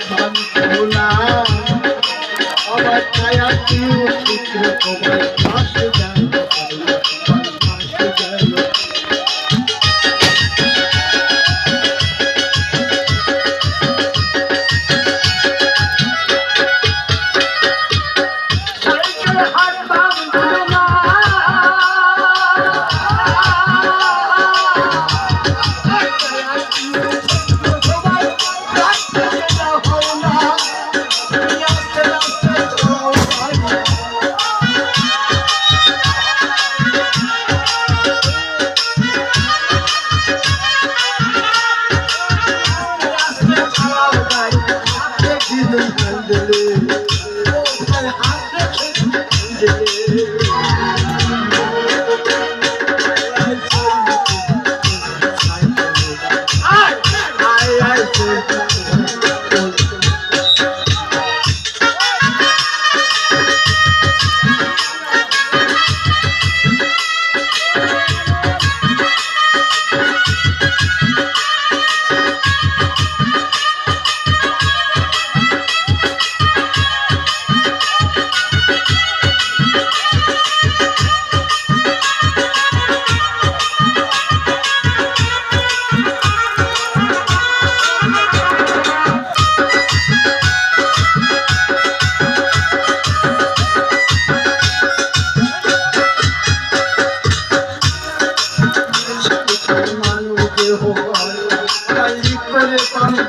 হাত খোলা আমার ছায়া কেউ চিত্র তোমার পাশে গেল পাশে গেল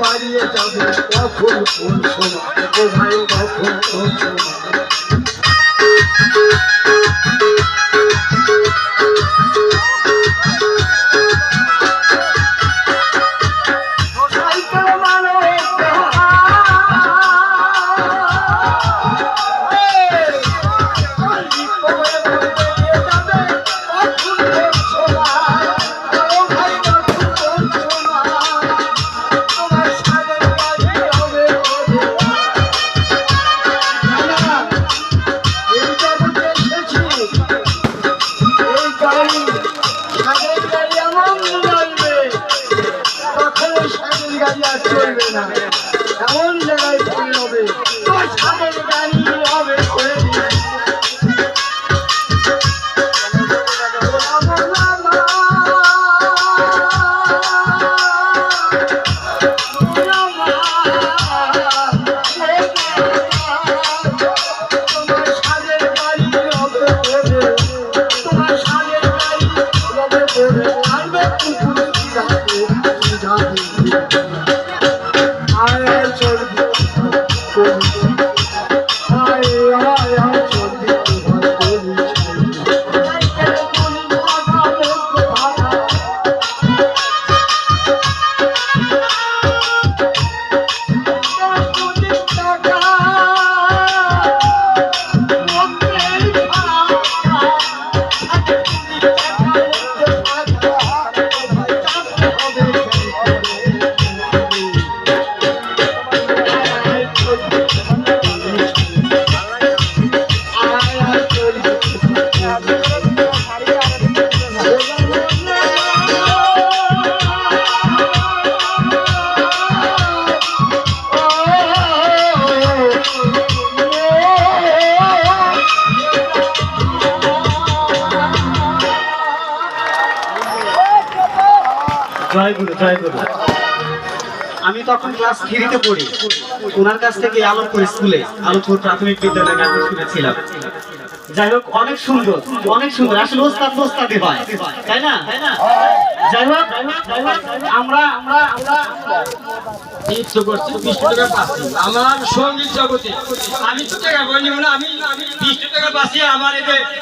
বাড়িয়ে যাবে কখন কোন সময় ও ভাই কখন কোন সময় চলবে না এমন জায়গায় চলে হবে সামনের গাড়ি হবে জয় গুরু জয় গুরু। আমি তখন ক্লাস 3 তে পড়ি, ওনার কাছ থেকে আলোকপুর স্কুলে, আলোকপুর প্রাথমিক বিদ্যালয়ে গান শুনেছিলাম। যাই হোক, অনেক সুন্দর অনেক সুন্দর, আসলে ওস্তাদ ওস্তাদই হয়, তাই না? যাই হোক, আমরা আমার সঙ্গীত জগতে আমি তো টাকা বলি না, আমি 20 টাকা বাঁচিয়ে আমার